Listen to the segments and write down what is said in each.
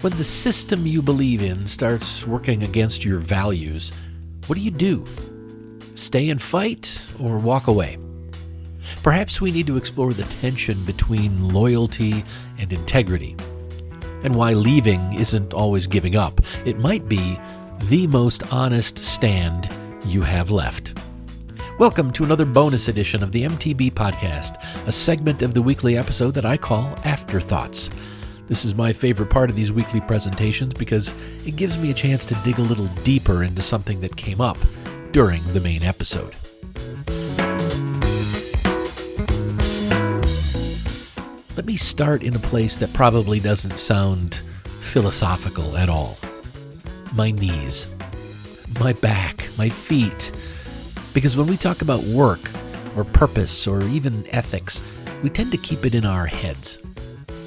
When the system you believe in starts working against your values, what do? Stay and fight or walk away? Perhaps we need to explore the tension between loyalty and integrity, and why leaving isn't always giving up. It might be the most honest stand you have left. Welcome to another bonus edition of the MTB Podcast, a segment of the weekly episode that I call Afterthoughts. This is my favorite part of these weekly presentations because it gives me a chance to dig a little deeper into something that came up during the main episode. Let me start in a place that probably doesn't sound philosophical at all. My knees, my back, my feet. Because when we talk about work or purpose or even ethics, we tend to keep it in our heads.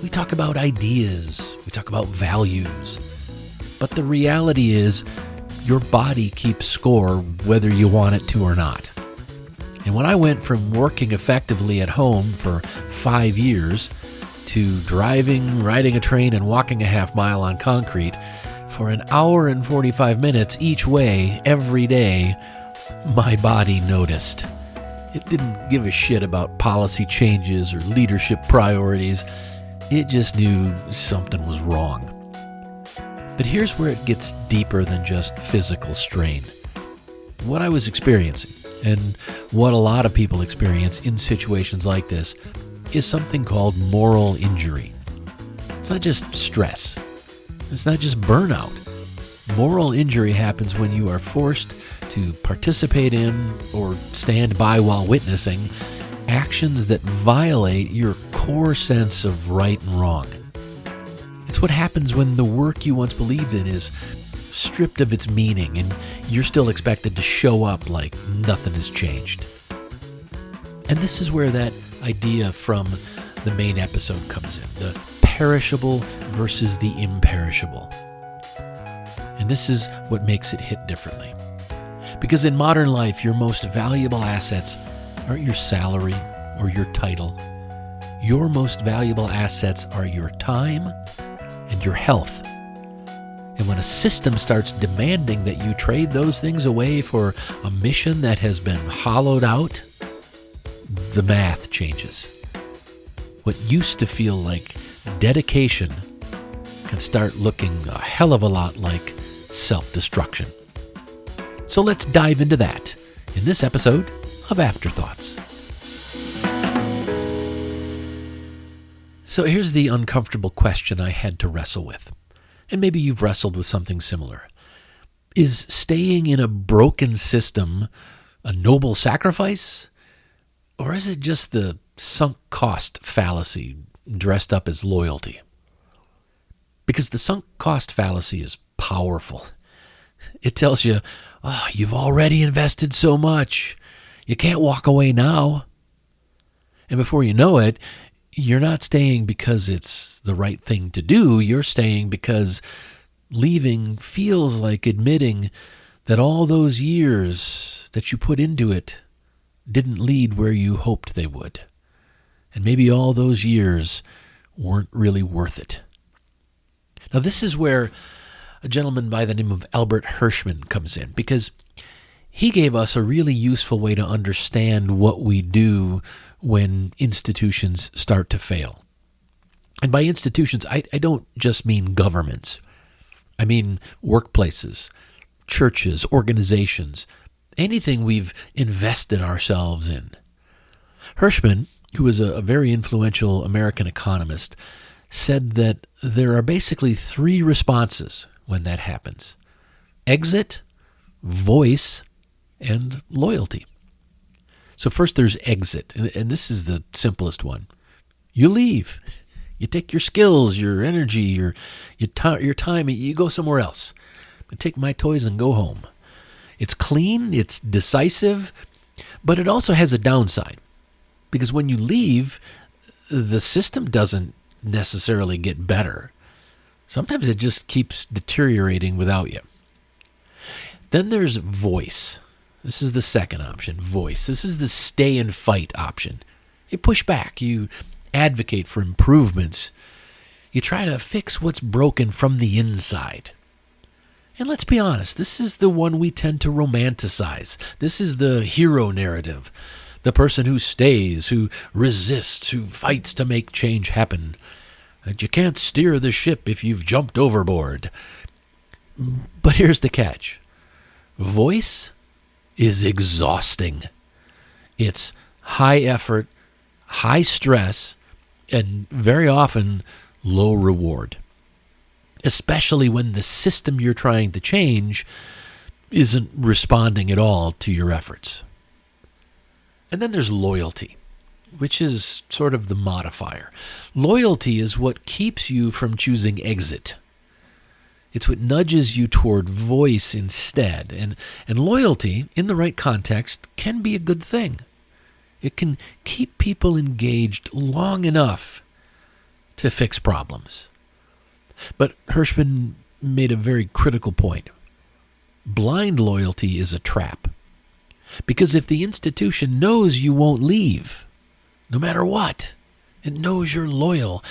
We talk about ideas, we talk about values, but the reality is your body keeps score whether you want it to or not. And when I went from working effectively at home for 5 years to driving, riding a train, and walking a half mile on concrete for an hour and 45 minutes each way every day, my body noticed. It didn't give a shit about policy changes or leadership priorities. It just knew something was wrong. But here's where it gets deeper than just physical strain. What I was experiencing, and what a lot of people experience in situations like this, is something called moral injury. It's not just stress. It's not just burnout. Moral injury happens when you are forced to participate in or stand by while witnessing actions that violate your core sense of right and wrong. It's what happens when the work you once believed in is stripped of its meaning and you're still expected to show up like nothing has changed. And this is where that idea from the main episode comes in, the perishable versus the imperishable. And this is what makes it hit differently. Because in modern life, your most valuable assets aren't your salary or your title. Your most valuable assets are your time and your health. And when a system starts demanding that you trade those things away for a mission that has been hollowed out, the math changes. What used to feel like dedication can start looking a hell of a lot like self-destruction. So let's dive into that in this episode of Afterthoughts. So here's the uncomfortable question I had to wrestle with. And maybe you've wrestled with something similar. Is staying in a broken system a noble sacrifice? Or is it just the sunk cost fallacy dressed up as loyalty? Because the sunk cost fallacy is powerful. It tells you, you've already invested so much. You can't walk away now. And before you know it, you're not staying because it's the right thing to do. You're staying because leaving feels like admitting that all those years that you put into it didn't lead where you hoped they would. And maybe all those years weren't really worth it. Now, this is where a gentleman by the name of Albert Hirschman comes in, because he gave us a really useful way to understand what we do when institutions start to fail. And by institutions, I don't just mean governments. I mean workplaces, churches, organizations, anything we've invested ourselves in. Hirschman, who was a very influential American economist, said that there are basically 3 responses when that happens: exit, voice, and loyalty. So first there's exit, and this is the simplest one. You leave. You take your skills, your energy, your time, you go somewhere else. I take my toys and go home. It's clean, it's decisive, but it also has a downside. Because when you leave, the system doesn't necessarily get better. Sometimes it just keeps deteriorating without you. Then there's voice. This is the second option, voice. This is the stay and fight option. You push back. You advocate for improvements. You try to fix what's broken from the inside. And let's be honest, this is the one we tend to romanticize. This is the hero narrative. The person who stays, who resists, who fights to make change happen. And you can't steer the ship if you've jumped overboard. But here's the catch. Voice is exhausting. It's high effort, high stress, and very often low reward. Especially when the system you're trying to change isn't responding at all to your efforts. And then there's loyalty, which is sort of the modifier. Loyalty is what keeps you from choosing exit. It's what nudges you toward voice instead. And loyalty, in the right context, can be a good thing. It can keep people engaged long enough to fix problems. But Hirschman made a very critical point. Blind loyalty is a trap. Because if the institution knows you won't leave, no matter what, it knows you're loyal,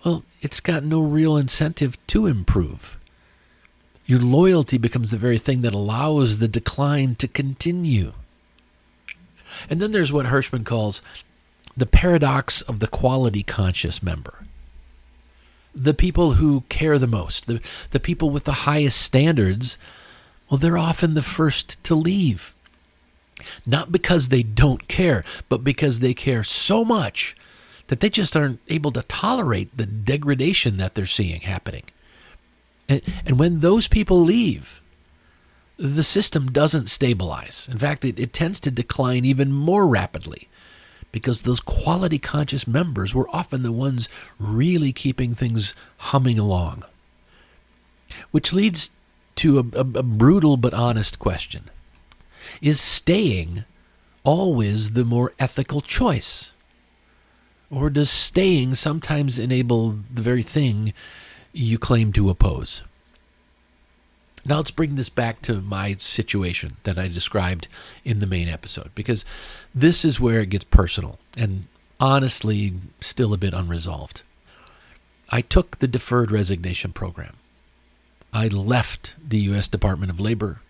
well, it's got no real incentive to improve. Your loyalty becomes the very thing that allows the decline to continue. And then there's what Hirschman calls the paradox of the quality conscious member. The people who care the most, the people with the highest standards, well, they're often the first to leave. Not because they don't care, but because they care so much that they just aren't able to tolerate the degradation that they're seeing happening. And when those people leave, the system doesn't stabilize. In fact, it tends to decline even more rapidly because those quality conscious members were often the ones really keeping things humming along. Which leads to a brutal but honest question. Is staying always the more ethical choice? Or does staying sometimes enable the very thing you claim to oppose? Now let's bring this back to my situation that I described in the main episode, because this is where it gets personal and honestly still a bit unresolved. I took the deferred resignation program. I left the U.S. Department of Labor.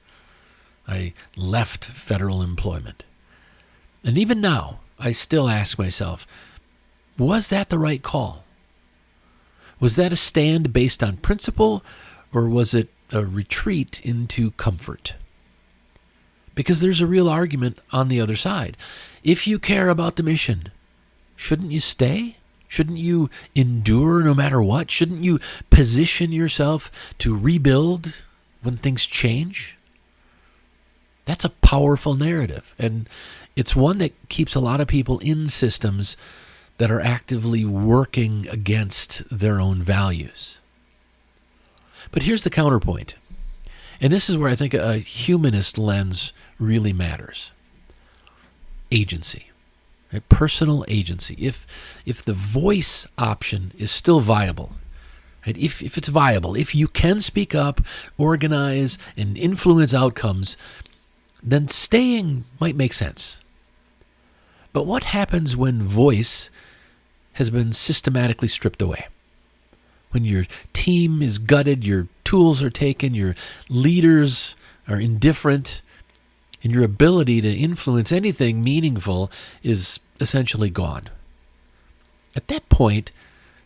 I left federal employment. And even now, I still ask myself, was that the right call? Was that a stand based on principle, or was it a retreat into comfort? Because there's a real argument on the other side. If you care about the mission, shouldn't you stay? Shouldn't you endure no matter what? Shouldn't you position yourself to rebuild when things change? That's a powerful narrative, and it's one that keeps a lot of people in systems that are actively working against their own values. But here's the counterpoint, and this is where I think a humanist lens really matters. Agency, right? Personal agency. If the voice option is still viable, right? If it's viable, if you can speak up, organize, and influence outcomes, then staying might make sense. But what happens when voice has been systematically stripped away? When your team is gutted, your tools are taken, your leaders are indifferent, and your ability to influence anything meaningful is essentially gone. At that point,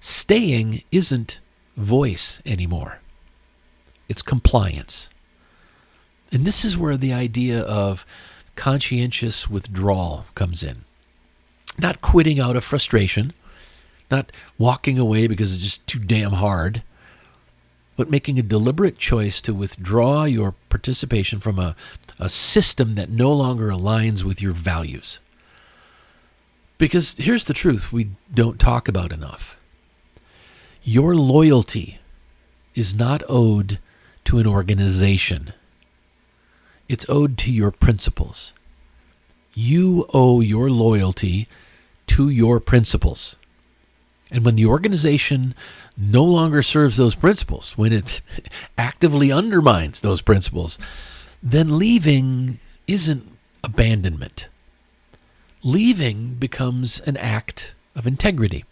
staying isn't voice anymore. It's compliance. And this is where the idea of conscientious withdrawal comes in. Not quitting out of frustration, not walking away because it's just too damn hard, but making a deliberate choice to withdraw your participation from a system that no longer aligns with your values. Because here's the truth we don't talk about enough. Your loyalty is not owed to an organization. It's owed to your principles. You owe your loyalty to your principles. And when the organization no longer serves those principles, when it actively undermines those principles, then leaving isn't abandonment. Leaving becomes an act of integrity.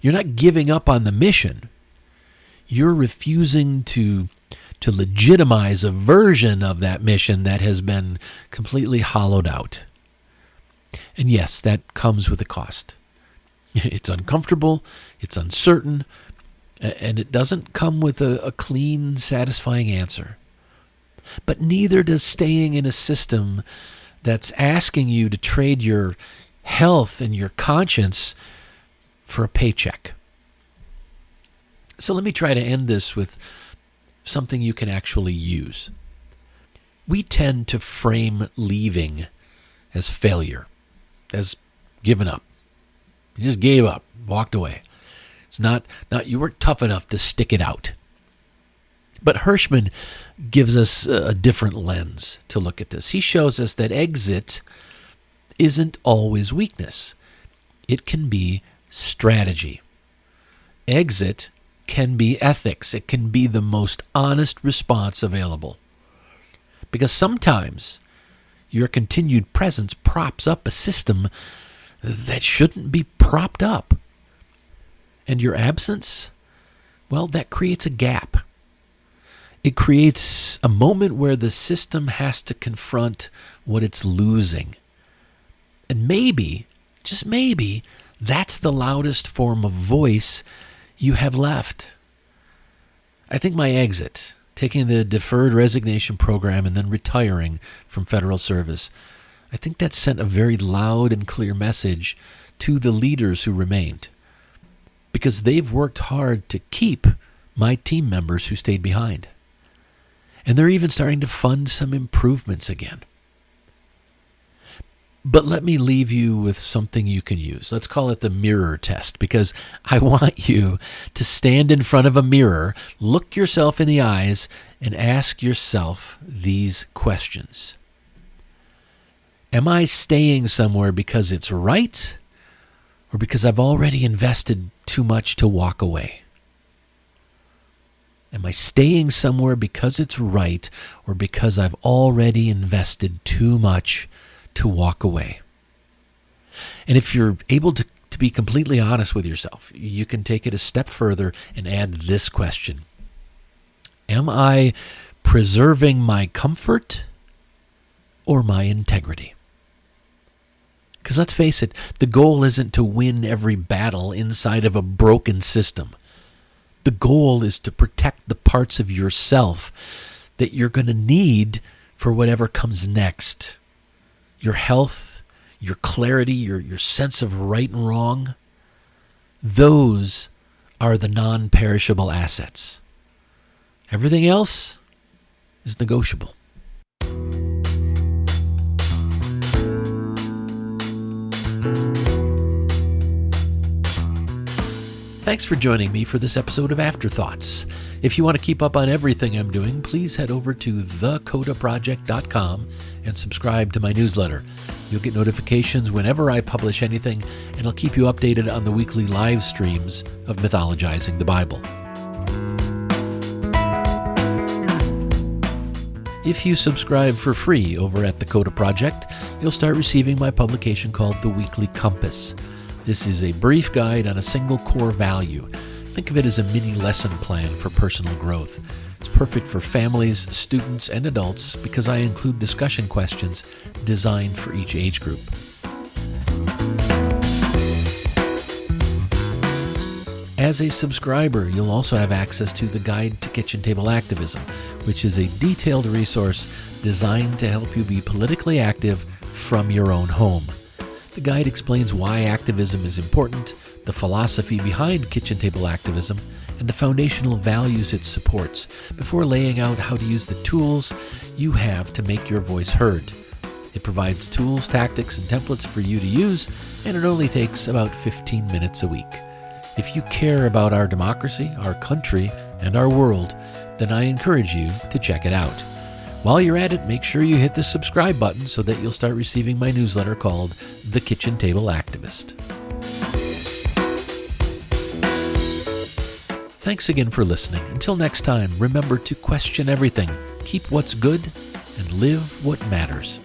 You're not giving up on the mission. You're refusing to legitimize a version of that mission that has been completely hollowed out. And yes, that comes with a cost. It's uncomfortable, it's uncertain, and it doesn't come with a clean, satisfying answer. But neither does staying in a system that's asking you to trade your health and your conscience for a paycheck. So let me try to end this with something you can actually use. We tend to frame leaving as failure, as given up. You just gave up, walked away. It's not you weren't tough enough to stick it out. But Hirschman gives us a different lens to look at this. He shows us that exit isn't always weakness. It can be strategy. Exit can be ethics. It can be the most honest response available. Because sometimes your continued presence props up a system that shouldn't be propped up. And your absence, well, that creates a gap. It creates a moment where the system has to confront what it's losing. And maybe, just maybe, that's the loudest form of voice you have left. I think my exit, taking the deferred resignation program and then retiring from federal service, I think that sent a very loud and clear message to the leaders who remained. Because they've worked hard to keep my team members who stayed behind. And they're even starting to fund some improvements again. But let me leave you with something you can use. Let's call it the mirror test, because I want you to stand in front of a mirror, look yourself in the eyes, and ask yourself these questions. Am I staying somewhere because it's right, or because I've already invested too much to walk away? Am I staying somewhere because it's right, or because I've already invested too much to walk away? And if you're able to be completely honest with yourself, you can take it a step further and add this question. Am I preserving my comfort or my integrity? Because let's face it, the goal isn't to win every battle inside of a broken system. The goal is to protect the parts of yourself that you're going to need for whatever comes next. Your health, your clarity, your sense of right and wrong, those are the non-perishable assets. Everything else is negotiable. Thanks for joining me for this episode of Afterthoughts. If you want to keep up on everything I'm doing, please head over to thecodaproject.com and subscribe to my newsletter. You'll get notifications whenever I publish anything, and I'll keep you updated on the weekly live streams of Mythologizing the Bible. If you subscribe for free over at the Coda Project, you'll start receiving my publication called The Weekly Compass. This is a brief guide on a single core value. Think of it as a mini lesson plan for personal growth. It's perfect for families, students, and adults because I include discussion questions designed for each age group. As a subscriber, you'll also have access to the Guide to Kitchen Table Activism, which is a detailed resource designed to help you be politically active from your own home. The guide explains why activism is important, the philosophy behind kitchen table activism, and the foundational values it supports, before laying out how to use the tools you have to make your voice heard. It provides tools, tactics, and templates for you to use, and it only takes about 15 minutes a week. If you care about our democracy, our country, and our world, then I encourage you to check it out. While you're at it, make sure you hit the subscribe button so that you'll start receiving my newsletter called The Kitchen Table Activist. Thanks again for listening. Until next time, remember to question everything, keep what's good, and live what matters.